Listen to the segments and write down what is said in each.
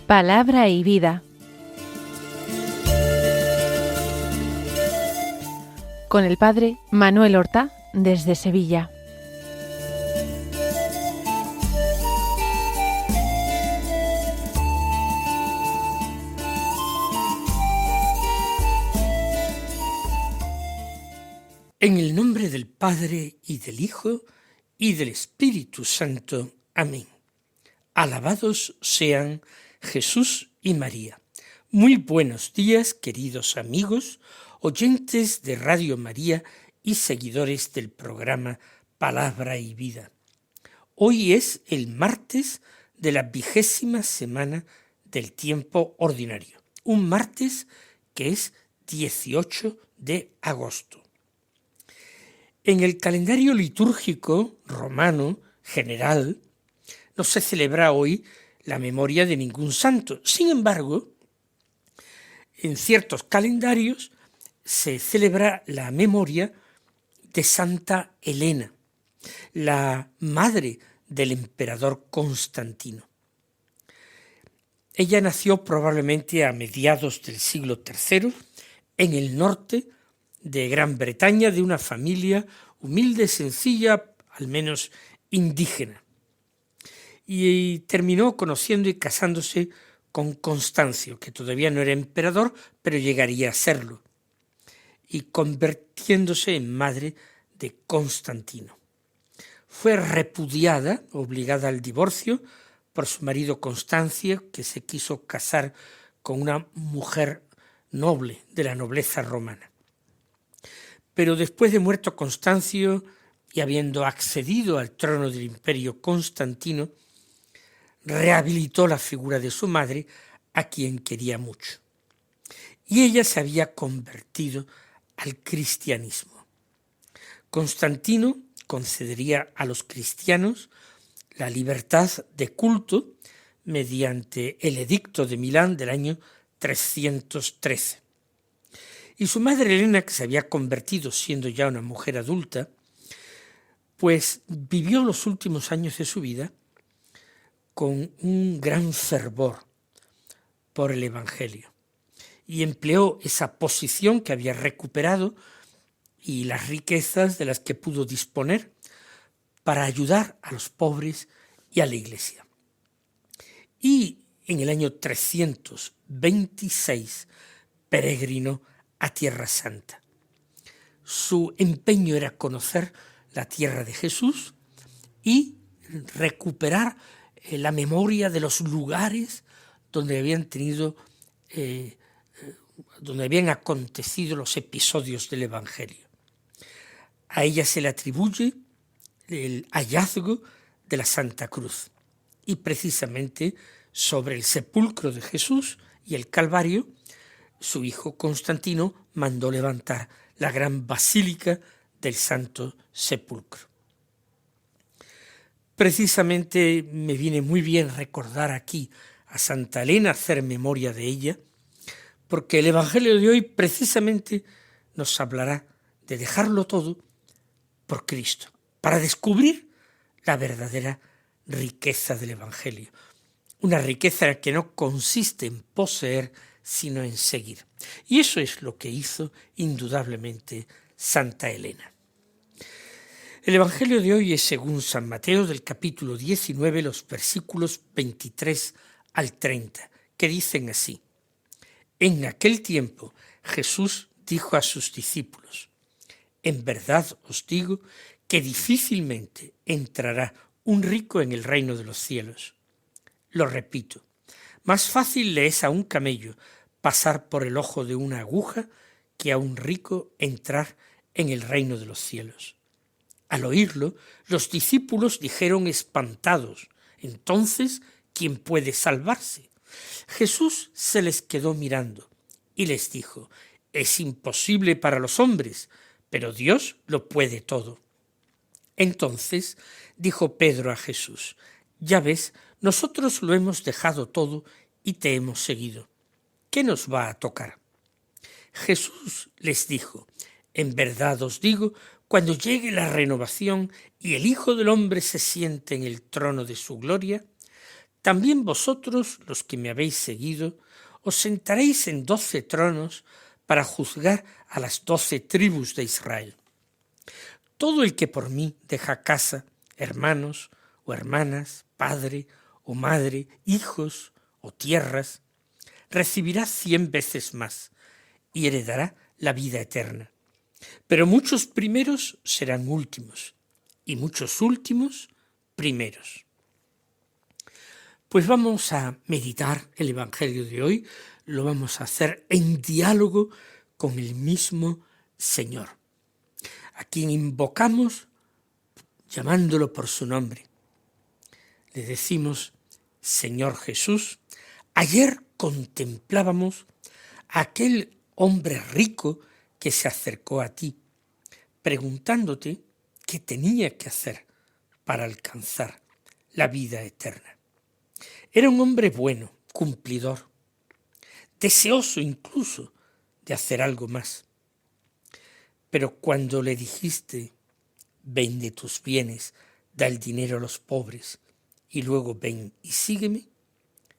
Palabra y vida. Con el padre Manuel Horta, desde Sevilla. En el nombre del Padre, y del Hijo, y del Espíritu Santo. Amén. Alabados sean Jesús y María. Muy buenos días, queridos amigos, oyentes de Radio María y seguidores del programa Palabra y Vida. Hoy es el martes de la 20ª semana del tiempo ordinario. Un martes que es 18 de agosto. En el calendario litúrgico romano general no se celebra hoy la memoria de ningún santo. Sin embargo, en ciertos calendarios se celebra la memoria de Santa Elena, la madre del emperador Constantino. Ella nació probablemente a mediados del siglo III en el norte de Gran Bretaña, de una familia humilde, sencilla, al menos indígena. Y terminó conociendo y casándose con Constancio, que todavía no era emperador, pero llegaría a serlo, y convirtiéndose en madre de Constantino. Fue repudiada, obligada al divorcio, por su marido Constancio, que se quiso casar con una mujer noble, de la nobleza romana. Pero después de muerto Constancio, y habiendo accedido al trono del imperio Constantino, rehabilitó la figura de su madre, a quien quería mucho. Y ella se había convertido al cristianismo. Constantino concedería a los cristianos la libertad de culto mediante el Edicto de Milán del año 313. Y su madre Elena, que se había convertido siendo ya una mujer adulta, pues vivió los últimos años de su vida con un gran fervor por el Evangelio, y empleó esa posición que había recuperado y las riquezas de las que pudo disponer para ayudar a los pobres y a la Iglesia. Y en el año 326 peregrinó a Tierra Santa. Su empeño era conocer la tierra de Jesús y recuperar la memoria de los lugares donde habían acontecido los episodios del Evangelio. A ella se le atribuye el hallazgo de la Santa Cruz, y precisamente sobre el sepulcro de Jesús y el Calvario, su hijo Constantino mandó levantar la gran basílica del Santo Sepulcro. Precisamente me viene muy bien recordar aquí a Santa Elena, hacer memoria de ella, porque el Evangelio de hoy precisamente nos hablará de dejarlo todo por Cristo, para descubrir la verdadera riqueza del Evangelio. Una riqueza que no consiste en poseer, sino en seguir. Y eso es lo que hizo indudablemente Santa Elena. El Evangelio de hoy es según San Mateo, del capítulo 19, los versículos 23 al 30, que dicen así: En aquel tiempo Jesús dijo a sus discípulos: En verdad os digo que difícilmente entrará un rico en el reino de los cielos. Lo repito, más fácil le es a un camello pasar por el ojo de una aguja que a un rico entrar en el reino de los cielos. Al oírlo, los discípulos dijeron espantados: Entonces, ¿quién puede salvarse? Jesús se les quedó mirando y les dijo: Es imposible para los hombres, pero Dios lo puede todo. Entonces dijo Pedro a Jesús: Ya ves, nosotros lo hemos dejado todo y te hemos seguido. ¿Qué nos va a tocar? Jesús les dijo: En verdad os digo, cuando llegue la renovación y el Hijo del Hombre se siente en el trono de su gloria, también vosotros, los que me habéis seguido, os sentaréis en 12 tronos para juzgar a las 12 tribus de Israel. Todo el que por mí deja casa, hermanos o hermanas, padre o madre, hijos o tierras, recibirá 100 veces más y heredará la vida eterna. Pero muchos primeros serán últimos y muchos últimos primeros. Pues vamos a meditar el Evangelio de hoy, lo vamos a hacer en diálogo con el mismo Señor, a quien invocamos llamándolo por su nombre. Le decimos: Señor Jesús, ayer contemplábamos a aquel hombre rico que se acercó a ti, preguntándote qué tenía que hacer para alcanzar la vida eterna. Era un hombre bueno, cumplidor, deseoso incluso de hacer algo más. Pero cuando le dijiste: vende tus bienes, da el dinero a los pobres y luego ven y sígueme,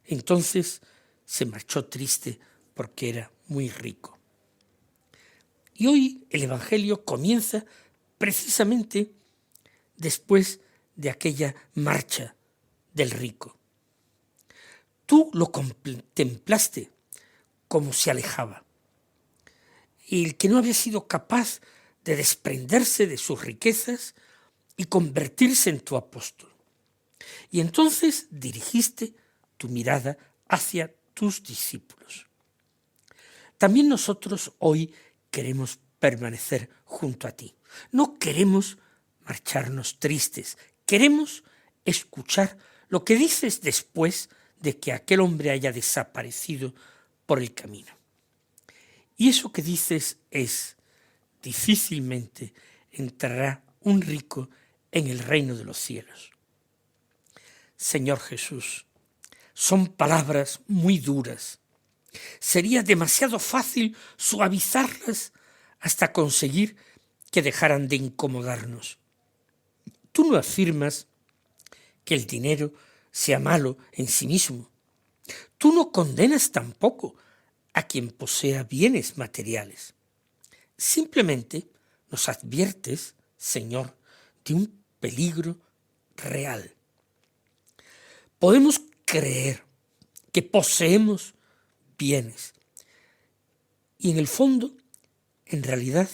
entonces se marchó triste porque era muy rico. Y hoy el Evangelio comienza precisamente después de aquella marcha del rico. Tú lo contemplaste como se alejaba, y el que no había sido capaz de desprenderse de sus riquezas y convertirse en tu apóstol. Y entonces dirigiste tu mirada hacia tus discípulos. También nosotros hoy queremos permanecer junto a ti. No queremos marcharnos tristes, queremos escuchar lo que dices después de que aquel hombre haya desaparecido por el camino. Y eso que dices es: difícilmente entrará un rico en el reino de los cielos. Señor Jesús, son palabras muy duras. Sería demasiado fácil suavizarlas hasta conseguir que dejaran de incomodarnos. Tú no afirmas que el dinero sea malo en sí mismo. Tú no condenas tampoco a quien posea bienes materiales. Simplemente nos adviertes, Señor, de un peligro real. Podemos creer que poseemos bienes y en el fondo, en realidad,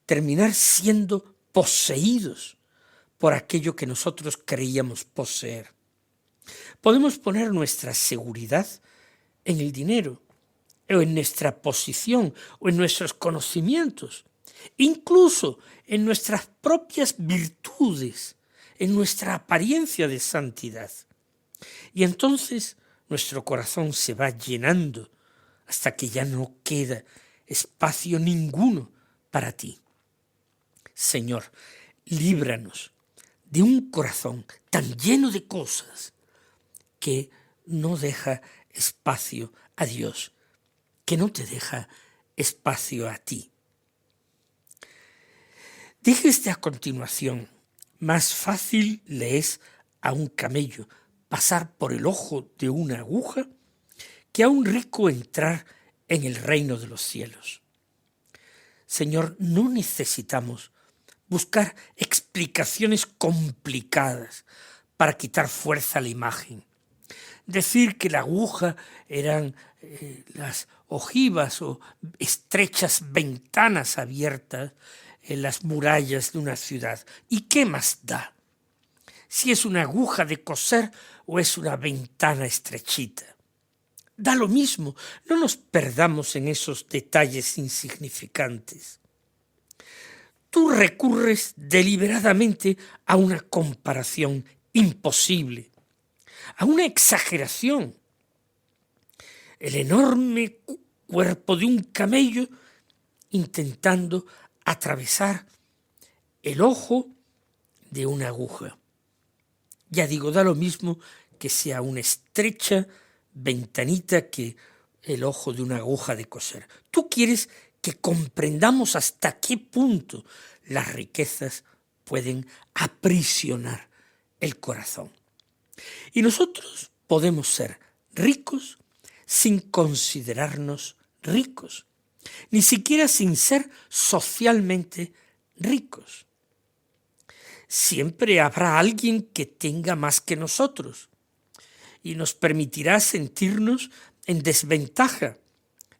terminar siendo poseídos por aquello que nosotros creíamos poseer. Podemos poner nuestra seguridad en el dinero, o en nuestra posición, o en nuestros conocimientos, incluso en nuestras propias virtudes, en nuestra apariencia de santidad. Y entonces nuestro corazón se va llenando hasta que ya no queda espacio ninguno para ti. Señor, líbranos de un corazón tan lleno de cosas que no deja espacio a Dios, que no te deja espacio a ti. Dijiste a continuación: más fácil le es a un camello pasar por el ojo de una aguja que a un rico entrar en el reino de los cielos. Señor, no necesitamos buscar explicaciones complicadas para quitar fuerza a la imagen. Decir que la aguja eran las ojivas o estrechas ventanas abiertas en las murallas de una ciudad. ¿Y qué más da? Si es una aguja de coser o es una ventana estrechita. Da lo mismo, no nos perdamos en esos detalles insignificantes. Tú recurres deliberadamente a una comparación imposible, a una exageración. El enorme cuerpo de un camello intentando atravesar el ojo de una aguja. Ya digo, da lo mismo que sea una estrecha ventanita que el ojo de una aguja de coser. Tú quieres que comprendamos hasta qué punto las riquezas pueden aprisionar el corazón. Y nosotros podemos ser ricos sin considerarnos ricos, ni siquiera sin ser socialmente ricos. Siempre habrá alguien que tenga más que nosotros y nos permitirá sentirnos en desventaja,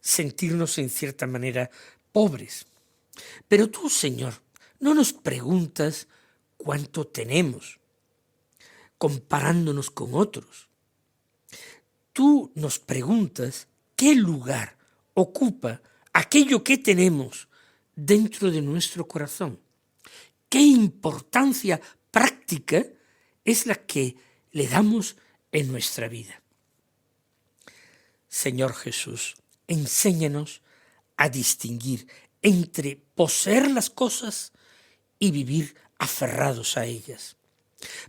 sentirnos en cierta manera pobres. Pero tú, Señor, no nos preguntas cuánto tenemos, comparándonos con otros. Tú nos preguntas qué lugar ocupa aquello que tenemos dentro de nuestro corazón. ¿Qué importancia práctica es la que le damos en nuestra vida? Señor Jesús, enséñanos a distinguir entre poseer las cosas y vivir aferrados a ellas.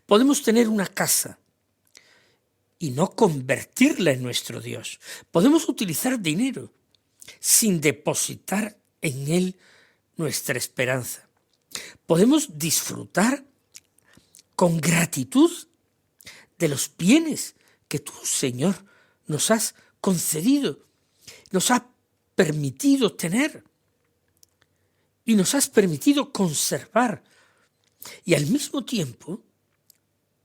Podemos tener una casa y no convertirla en nuestro Dios. Podemos utilizar dinero sin depositar en él nuestra esperanza. Podemos disfrutar con gratitud de los bienes que tú, Señor, nos has concedido, nos has permitido tener y nos has permitido conservar. Y al mismo tiempo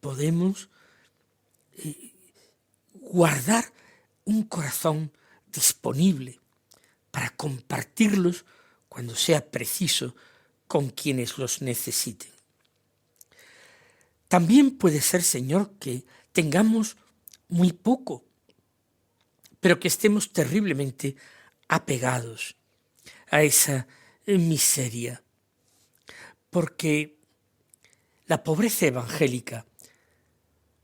podemos guardar un corazón disponible para compartirlos cuando sea preciso con quienes los necesiten. También puede ser, Señor, que tengamos muy poco, pero que estemos terriblemente apegados a esa miseria, porque la pobreza evangélica,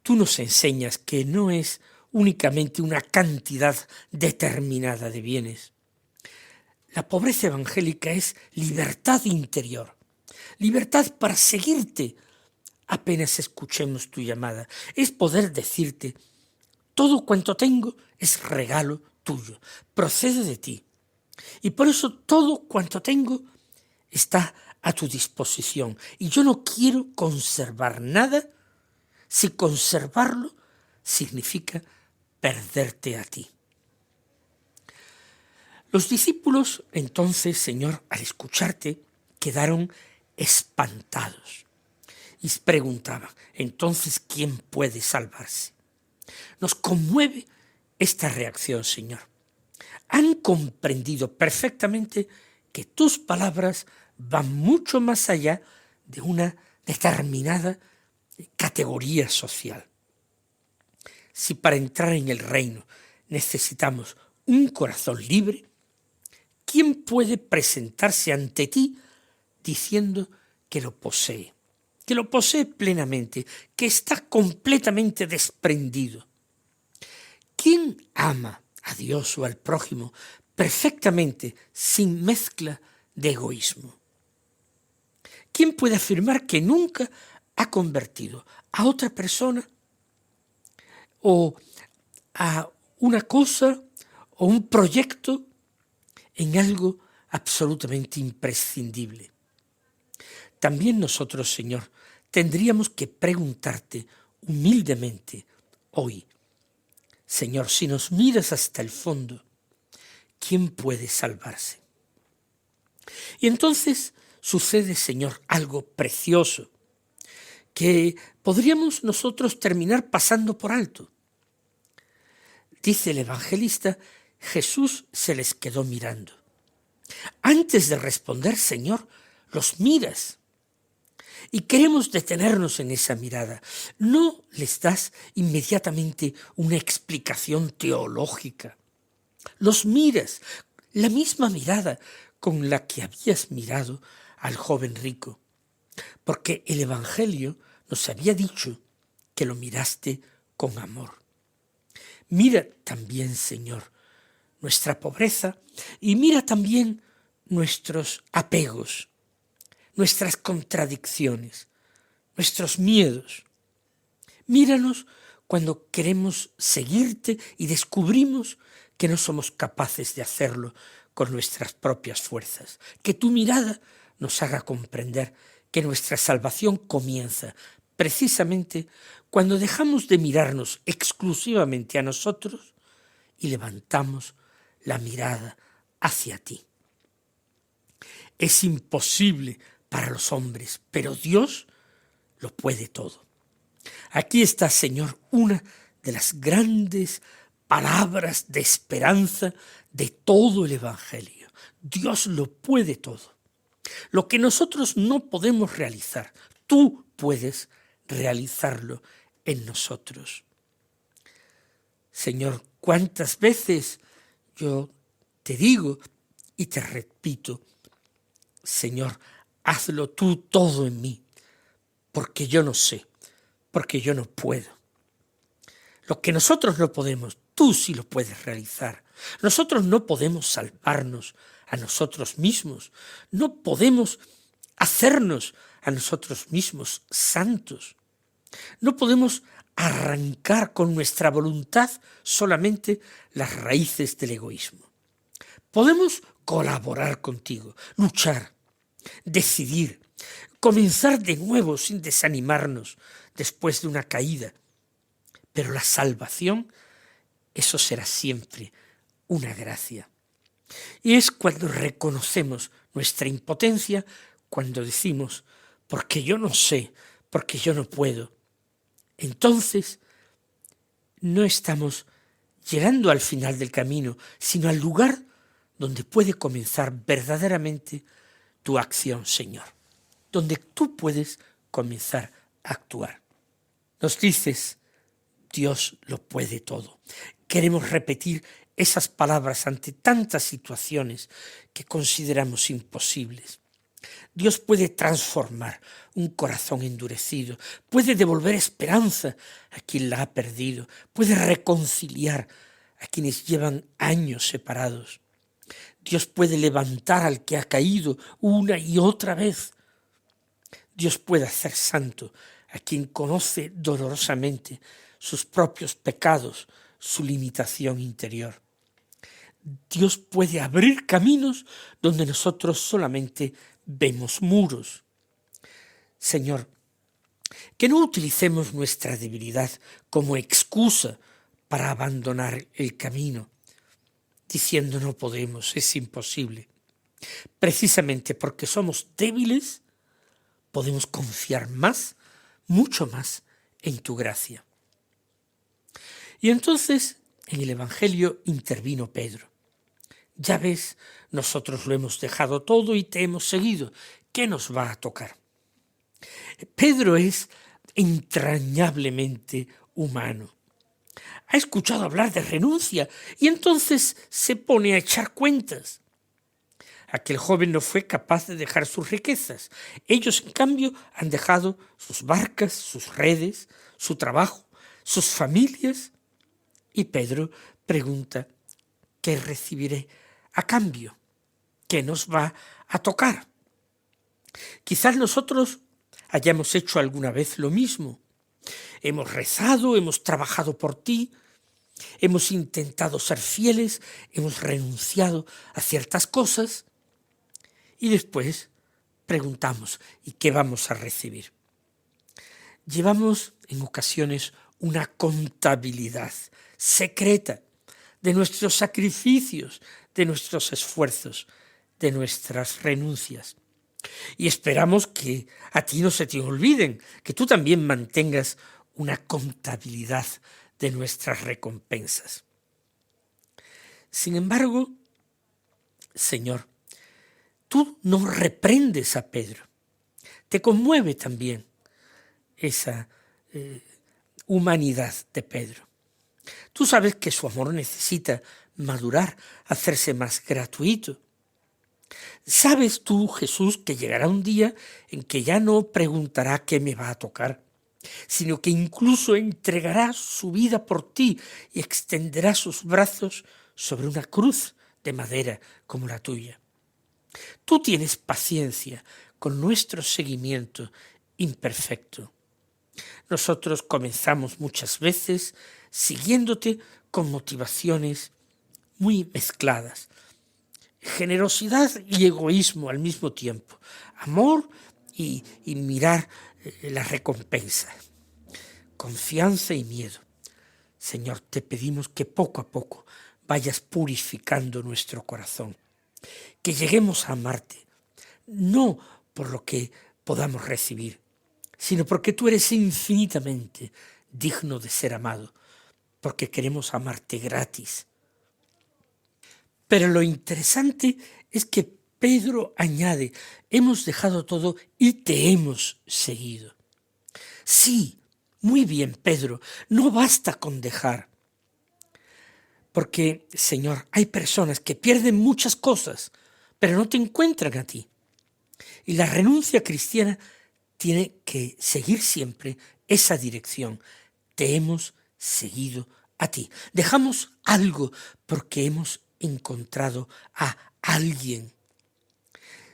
tú nos enseñas que no es únicamente una cantidad determinada de bienes. La pobreza evangélica es libertad interior, libertad para seguirte apenas escuchemos tu llamada. Es poder decirte, todo cuanto tengo es regalo tuyo, procede de ti. Y por eso todo cuanto tengo está a tu disposición. Y yo no quiero conservar nada si conservarlo significa perderte a ti. Los discípulos, entonces, Señor, al escucharte, quedaron espantados y preguntaban, entonces, ¿quién puede salvarse? Nos conmueve esta reacción, Señor. Han comprendido perfectamente que tus palabras van mucho más allá de una determinada categoría social. Si para entrar en el reino necesitamos un corazón libre, ¿quién puede presentarse ante ti diciendo que lo posee plenamente, que está completamente desprendido? ¿Quién ama a Dios o al prójimo perfectamente sin mezcla de egoísmo? ¿Quién puede afirmar que nunca ha convertido a otra persona o a una cosa o un proyecto en algo absolutamente imprescindible? También nosotros, Señor, tendríamos que preguntarte humildemente hoy, Señor, si nos miras hasta el fondo, ¿quién puede salvarse? Y entonces sucede, Señor, algo precioso que podríamos nosotros terminar pasando por alto. Dice el evangelista, Jesús se les quedó mirando. Antes de responder, Señor, los miras. Y queremos detenernos en esa mirada. No les das inmediatamente una explicación teológica. Los miras, la misma mirada con la que habías mirado al joven rico. Porque el Evangelio nos había dicho que lo miraste con amor. Mira también, Señor, nuestra pobreza y mira también nuestros apegos, nuestras contradicciones, nuestros miedos. Míranos cuando queremos seguirte y descubrimos que no somos capaces de hacerlo con nuestras propias fuerzas. Que tu mirada nos haga comprender que nuestra salvación comienza precisamente cuando dejamos de mirarnos exclusivamente a nosotros y levantamos la mirada hacia ti. Es imposible para los hombres, pero Dios lo puede todo. Aquí está, Señor, una de las grandes palabras de esperanza de todo el Evangelio. Dios lo puede todo. Lo que nosotros no podemos realizar, tú puedes realizarlo en nosotros. Señor, ¿cuántas veces yo te digo y te repito, Señor, hazlo tú todo en mí, porque yo no sé, porque yo no puedo. Lo que nosotros no podemos, tú sí lo puedes realizar. Nosotros no podemos salvarnos a nosotros mismos, no podemos hacernos a nosotros mismos santos. No podemos arrancar con nuestra voluntad solamente las raíces del egoísmo. Podemos colaborar contigo, luchar, decidir, comenzar de nuevo sin desanimarnos después de una caída. Pero la salvación, eso será siempre una gracia. Y es cuando reconocemos nuestra impotencia, cuando decimos, porque yo no sé, porque yo no puedo. Entonces, no estamos llegando al final del camino, sino al lugar donde puede comenzar verdaderamente tu acción, Señor, donde tú puedes comenzar a actuar. Nos dices, Dios lo puede todo. Queremos repetir esas palabras ante tantas situaciones que consideramos imposibles. Dios puede transformar un corazón endurecido, puede devolver esperanza a quien la ha perdido, puede reconciliar a quienes llevan años separados. Dios puede levantar al que ha caído una y otra vez. Dios puede hacer santo a quien conoce dolorosamente sus propios pecados, su limitación interior. Dios puede abrir caminos donde nosotros solamente vemos muros. Señor, que no utilicemos nuestra debilidad como excusa para abandonar el camino, diciendo no podemos, es imposible. Precisamente porque somos débiles, podemos confiar más, mucho más, en tu gracia. Y entonces en el Evangelio intervino Pedro. Ya ves, nosotros lo hemos dejado todo y te hemos seguido. ¿Qué nos va a tocar? Pedro es entrañablemente humano. Ha escuchado hablar de renuncia y entonces se pone a echar cuentas. Aquel joven no fue capaz de dejar sus riquezas. Ellos, en cambio, han dejado sus barcas, sus redes, su trabajo, sus familias. Y Pedro pregunta, ¿qué recibiré a cambio? ¿Qué nos va a tocar? Quizás nosotros hayamos hecho alguna vez lo mismo. Hemos rezado, hemos trabajado por ti, hemos intentado ser fieles, hemos renunciado a ciertas cosas y después preguntamos, ¿y qué vamos a recibir? Llevamos en ocasiones una contabilidad secreta de nuestros sacrificios, de nuestros esfuerzos, de nuestras renuncias. Y esperamos que a ti no se te olviden, que tú también mantengas una contabilidad de nuestras recompensas. Sin embargo, Señor, tú no reprendes a Pedro. Te conmueve también esa humanidad de Pedro. Tú sabes que su amor necesita madurar, hacerse más gratuito. Sabes tú, Jesús, que llegará un día en que ya no preguntará qué me va a tocar, sino que incluso entregará su vida por ti y extenderá sus brazos sobre una cruz de madera como la tuya. Tú tienes paciencia con nuestro seguimiento imperfecto. Nosotros comenzamos muchas veces siguiéndote con motivaciones muy mezcladas. Generosidad y egoísmo al mismo tiempo. Amor y mirar la recompensa. Confianza y miedo. Señor, te pedimos que poco a poco vayas purificando nuestro corazón, que lleguemos a amarte, no por lo que podamos recibir, sino porque tú eres infinitamente digno de ser amado, porque queremos amarte gratis. Pero lo interesante es que Pedro añade, hemos dejado todo y te hemos seguido. Sí, muy bien, Pedro, no basta con dejar. Porque, Señor, hay personas que pierden muchas cosas, pero no te encuentran a ti. Y la renuncia cristiana tiene que seguir siempre esa dirección. Te hemos seguido a ti. Dejamos algo porque hemos encontrado a alguien.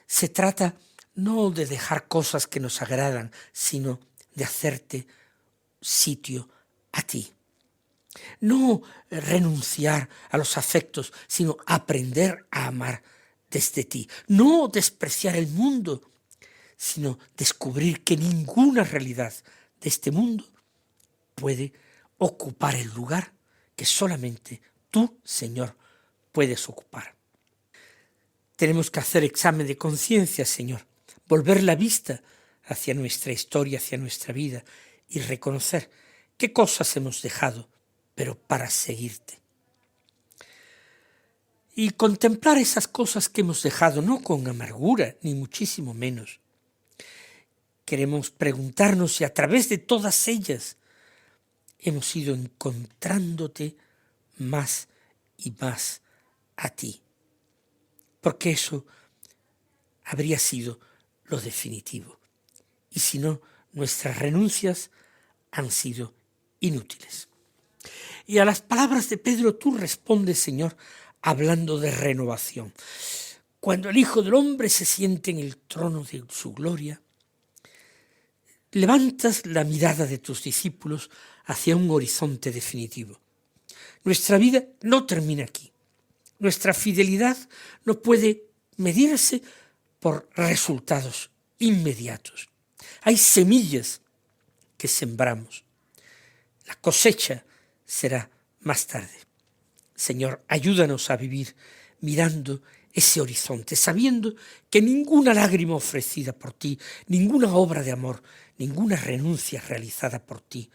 Se trata no de dejar cosas que nos agradan, sino de hacerte sitio a ti. No renunciar a los afectos, sino aprender a amar desde ti. No despreciar el mundo, sino descubrir que ninguna realidad de este mundo puede ocupar el lugar que solamente tú, Señor, puedes ocupar. Tenemos que hacer examen de conciencia, Señor, volver la vista hacia nuestra historia, hacia nuestra vida y reconocer qué cosas hemos dejado, pero para seguirte. Y contemplar esas cosas que hemos dejado, no con amargura, ni muchísimo menos. Queremos preguntarnos si a través de todas ellas hemos ido encontrándote más y más a ti. Porque eso habría sido lo definitivo. Y si no, nuestras renuncias han sido inútiles. Y a las palabras de Pedro tú respondes, Señor, hablando de renovación. Cuando el Hijo del Hombre se siente en el trono de su gloria, levantas la mirada de tus discípulos hacia un horizonte definitivo. Nuestra vida no termina aquí. Nuestra fidelidad no puede medirse por resultados inmediatos. Hay semillas que sembramos. La cosecha será más tarde. Señor, ayúdanos a vivir mirando ese horizonte, sabiendo que ninguna lágrima ofrecida por ti, ninguna obra de amor, ninguna renuncia realizada por ti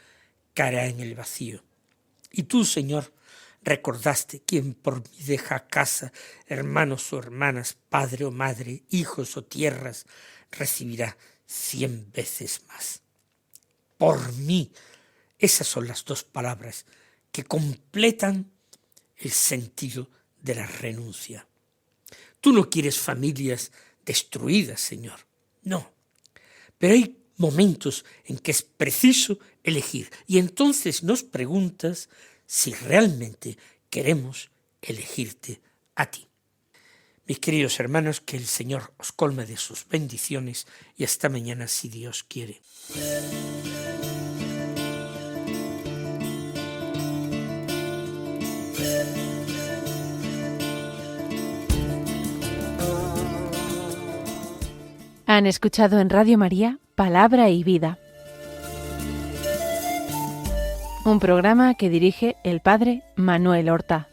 caerá en el vacío. Y tú, Señor, recordaste quien por mí deja casa, hermanos o hermanas, padre o madre, hijos o tierras, recibirá 100 veces más. Por mí. Esas son las dos palabras que completan el sentido de la renuncia. Tú no quieres familias destruidas, Señor. No. Pero hay momentos en que es preciso elegir. Y entonces nos preguntas si realmente queremos elegirte a ti. Mis queridos hermanos, que el Señor os colme de sus bendiciones y hasta mañana si Dios quiere. Han escuchado en Radio María Palabra y Vida, un programa que dirige el Padre Manuel Horta.